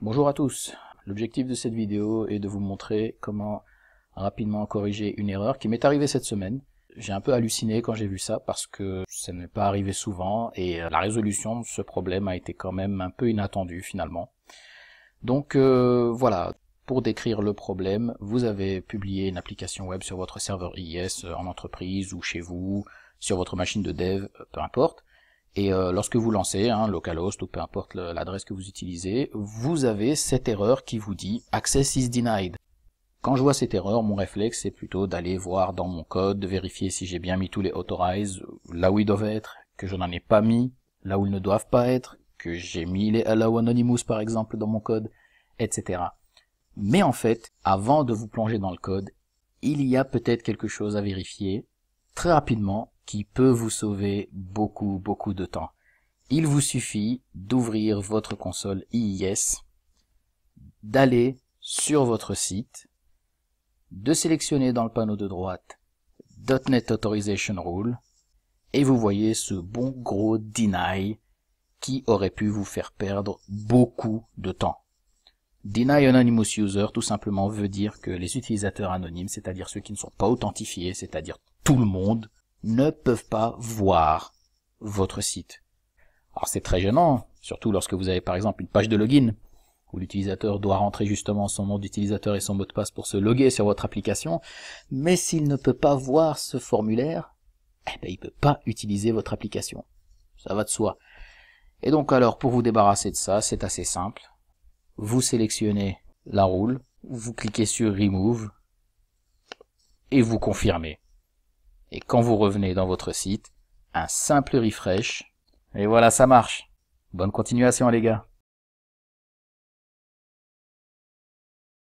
Bonjour à tous, l'objectif de cette vidéo est de vous montrer comment rapidement corriger une erreur qui m'est arrivée cette semaine. J'ai un peu halluciné quand j'ai vu ça parce que ça n'est pas arrivé souvent et la résolution de ce problème a été quand même un peu inattendue finalement. Donc voilà, pour décrire le problème, vous avez publié une application web sur votre serveur IIS en entreprise ou chez vous, sur votre machine de dev, peu importe. Et lorsque vous lancez, localhost ou peu importe l'adresse que vous utilisez, vous avez cette erreur qui vous dit « Access is denied ». Quand je vois cette erreur, mon réflexe c'est plutôt d'aller voir dans mon code, de vérifier si j'ai bien mis tous les authorize là où ils doivent être, que je n'en ai pas mis là où ils ne doivent pas être, que j'ai mis les allow anonymous par exemple dans mon code, etc. Mais en fait, avant de vous plonger dans le code, il y a peut-être quelque chose à vérifier très rapidement qui peut vous sauver beaucoup de temps. Il vous suffit d'ouvrir votre console IIS, d'aller sur votre site, de sélectionner dans le panneau de droite .NET Authorization Rule et vous voyez ce bon gros deny qui aurait pu vous faire perdre beaucoup de temps. Deny Anonymous User tout simplement veut dire que les utilisateurs anonymes, c'est-à-dire ceux qui ne sont pas authentifiés, c'est-à-dire tout le monde, ne peuvent pas voir votre site. Alors c'est très gênant, surtout lorsque vous avez par exemple une page de login, où l'utilisateur doit rentrer justement son nom d'utilisateur et son mot de passe pour se loguer sur votre application, mais s'il ne peut pas voir ce formulaire, il ne peut pas utiliser votre application. Ça va de soi. Et donc alors, pour vous débarrasser de ça, c'est assez simple. Vous sélectionnez la rule, vous cliquez sur Remove, et vous confirmez. Et quand vous revenez dans votre site, un simple refresh, et voilà, ça marche. Bonne continuation les gars.